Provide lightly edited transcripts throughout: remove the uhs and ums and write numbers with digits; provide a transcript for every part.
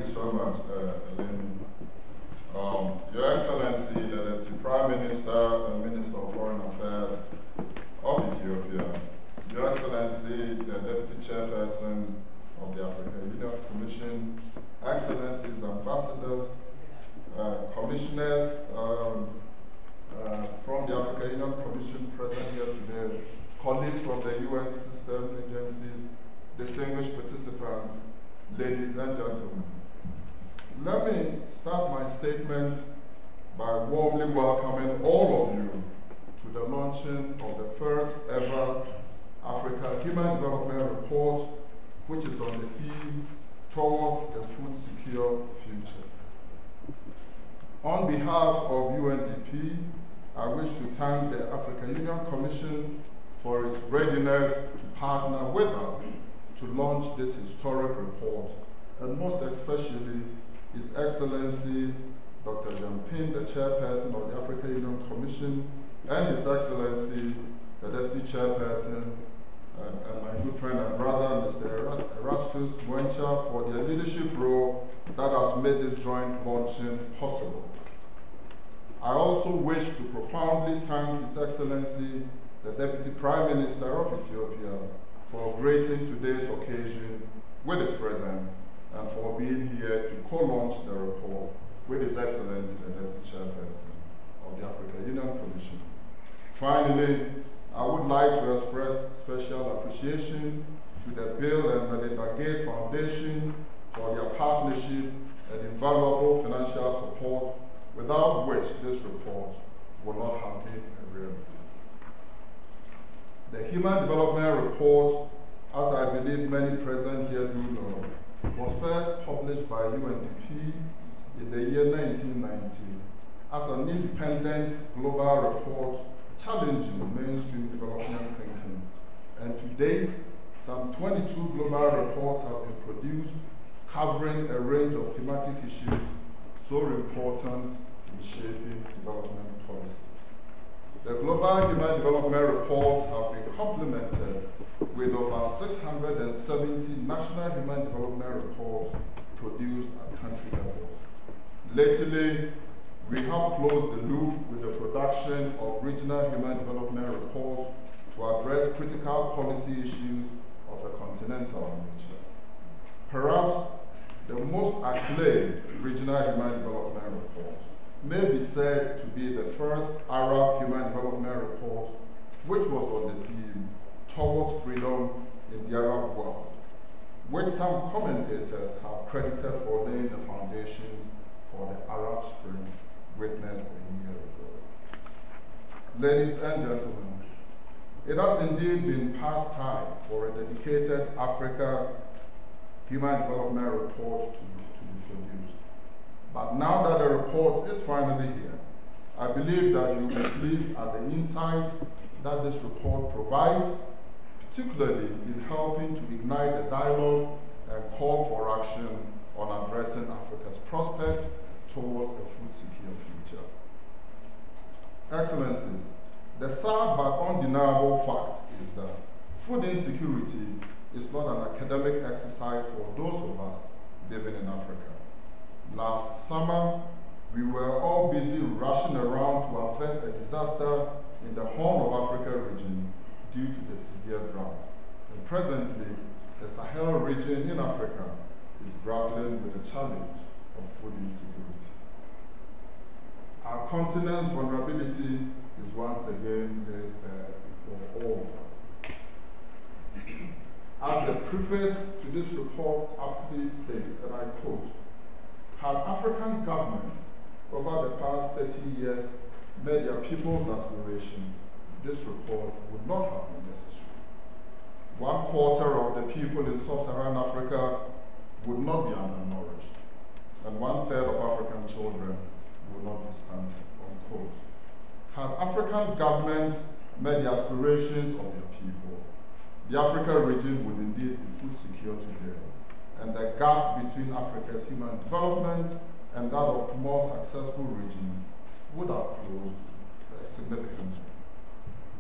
you so much, Elaine. Your Excellency, the Deputy Prime Minister and Minister of Foreign Affairs of Ethiopia, Your Excellency, the Deputy Chairperson of the African Union Commission, Excellencies, Ambassadors, Commissioners from the African Union Commission present here today, colleagues from the UN system agencies, distinguished participants, ladies and gentlemen. Let me start my statement by warmly welcoming all of you to the launching of the first ever Africa Human Development Report, which is on the theme Towards a Food Secure Future. On behalf of UNDP, I wish to thank the African Union Commission for its readiness to partner with us to launch this historic report, and most especially His Excellency Dr. Jampin, the Chairperson of the African Union Commission, and His Excellency the Deputy Chairperson and my good friend and brother, Mr. Erastus Mwencha, for their leadership role that has made this joint launching possible. I also wish to profoundly thank His Excellency the Deputy Prime Minister of Ethiopia for gracing today's occasion with his presence and for being here to co-launch the report with His Excellency the Deputy Chairperson of the African Union Commission. Finally, I would like to express special appreciation to the Bill and Melinda Gates Foundation for their partnership and invaluable financial support, without which this report would not have been a reality. The Human Development Report, as I believe many present here do know, was first published by UNDP in the year 1990 as an independent global report challenging mainstream development thinking. And to date, some 22 global reports have been produced covering a range of thematic issues so important in shaping development policy. The Global Human Development Reports have been complemented with over 670 national human development reports produced at country levels. Lately, we have closed the loop with the production of regional human development reports to address critical policy issues of a continental nature. Perhaps the most acclaimed regional human development report may be said to be the first Arab Human Development Report, which was on the theme Towards Freedom in the Arab World, which some commentators have credited for laying the foundations for the Arab Spring witnessed a year ago. Ladies and gentlemen, it has indeed been past time for a dedicated Africa Human Development Report to be produced. But now that the report is finally here, I believe that you will be pleased at the insights that this report provides, particularly in helping to ignite a dialogue and call for action on addressing Africa's prospects towards a food secure future. Excellencies, the sad but undeniable fact is that food insecurity is not an academic exercise for those of us living in Africa. Last summer, we were all busy rushing around to avert a disaster in the Horn of Africa region due to the severe drought. And presently, the Sahel region in Africa is grappling with the challenge of food insecurity. Our continent's vulnerability is once again laid bare before all of us. As the preface to this report aptly states, and I quote, "Had African governments over the past 30 years made their people's aspirations, this report would not have been necessary. 1/4 of the people in sub-Saharan Africa would not be undernourished, and 1/3 of African children would not be stunted," unquote. Had African governments met the aspirations of their people, the Africa region would indeed be food secure today, and the gap between Africa's human development and that of more successful regions would have closed significantly.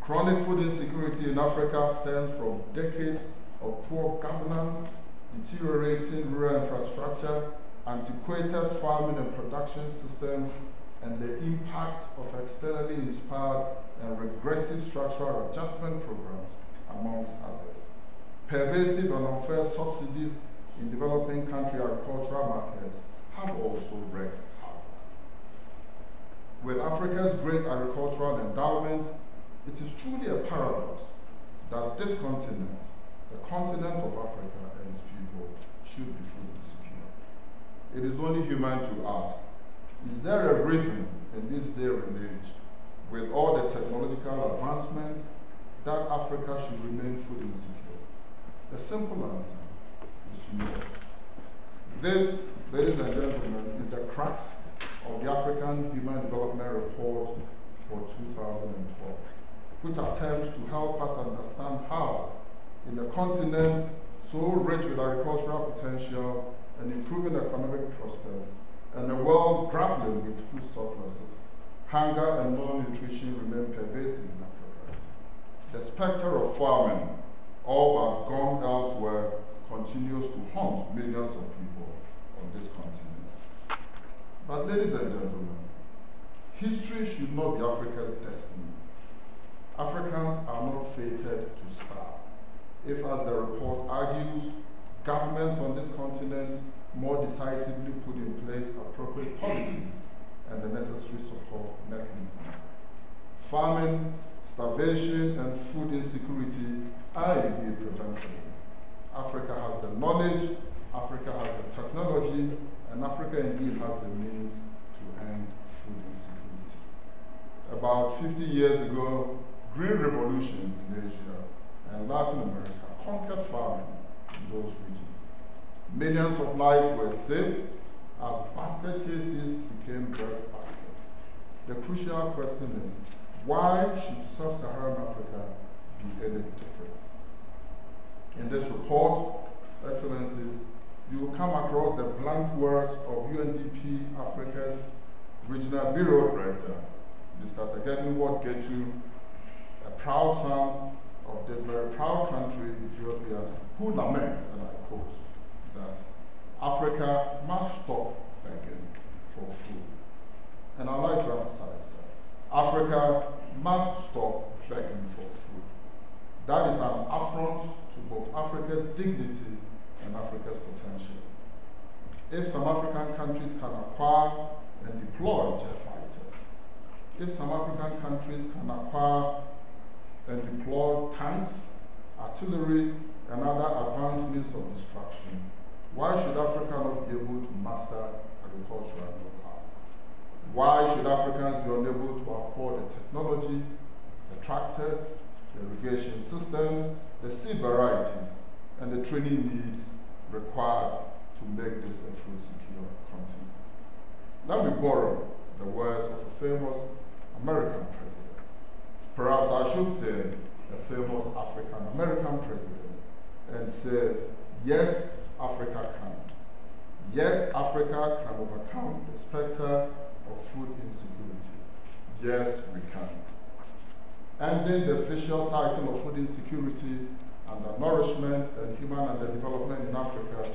Chronic food insecurity in Africa stems from decades of poor governance, deteriorating rural infrastructure, antiquated farming and production systems, and the impact of externally inspired and regressive structural adjustment programs, amongst others. Pervasive and unfair subsidies in developing country agricultural markets have also wreaked havoc. With Africa's great agricultural endowment, it is truly a paradox that this continent, the continent of Africa and its people, should be food insecure. It is only human to ask, is there a reason in this day and age, with all the technological advancements, that Africa should remain food insecure? The simple answer is no. This, ladies and gentlemen, is the crux of the African Human Development Report for 2012, which attempts to help us understand how, in a continent so rich with agricultural potential and improving economic prospects, and a world grappling with food surpluses, hunger and malnutrition remain pervasive in Africa. The specter of famine, all but gone elsewhere, continues to haunt millions of people on this continent. But ladies and gentlemen, history should not be Africa's destiny. Africans are not fated to starve. If, as the report argues, governments on this continent more decisively put in place appropriate policies and the necessary support mechanisms, famine, starvation, and food insecurity are indeed preventable. Africa has the knowledge, Africa has the technology, and Africa indeed has the means to end food insecurity. About 50 years ago, green revolutions in Asia and Latin America conquered farming in those regions. Millions of lives were saved as basket cases became bread baskets. The crucial question is, why should sub-Saharan Africa be any different? In this report, Excellencies, you will come across the blank words of UNDP Africa's Regional Bureau Director, Mr. Getu, a proud son of this very proud country, Ethiopia, who laments, and I quote, that Africa must stop begging for food. And I'd like to emphasize that. Africa must stop begging for food. That is an affront to both Africa's dignity and Africa's potential. If some African countries can acquire and deploy jet fighters, if some African countries can acquire and deploy tanks, artillery, and other advanced means of destruction, why should Africa not be able to master agriculture and know-how? Why should Africans be unable to afford the technology, the tractors, the irrigation systems, the seed varieties, and the training needs required to make this a food-secure continent? Let me borrow the words of a famous American president. Perhaps I should say a famous African-American president, and say, yes, Africa can. Yes, Africa can overcome the specter of food insecurity. Yes, we can. Ending the vicious cycle of food insecurity, undernourishment, and human underdevelopment in Africa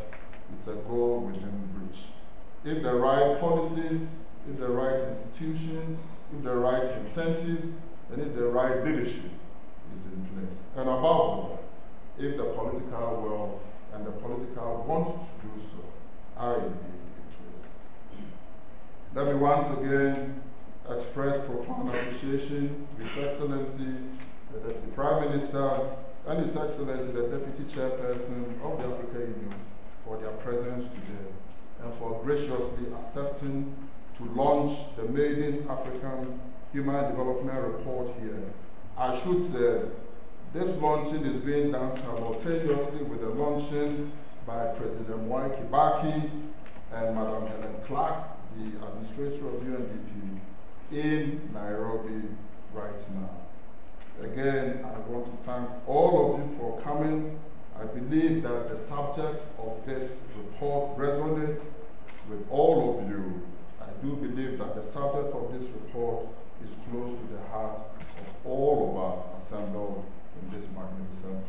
is a goal within reach. If the right policies, if the right institutions, if the right incentives, and if the right leadership is in place. And above all, if the political will and the political want to do so are indeed in place. Let me once again express profound appreciation to His Excellency, the Deputy Prime Minister, and His Excellency, the Deputy Chairperson of the African Union, for their presence today and for graciously accepting to launch the maiden African Human Development Report here. I should say, this launching is being done simultaneously with the launching by President Mwai Kibaki and Madam Helen Clark, the Administrator of UNDP, in Nairobi right now. Again, I want to thank all of you for coming. I believe that the subject of this report resonates with all of you. I do believe that the subject of this report is close to the heart of all of us assembled in this magnificent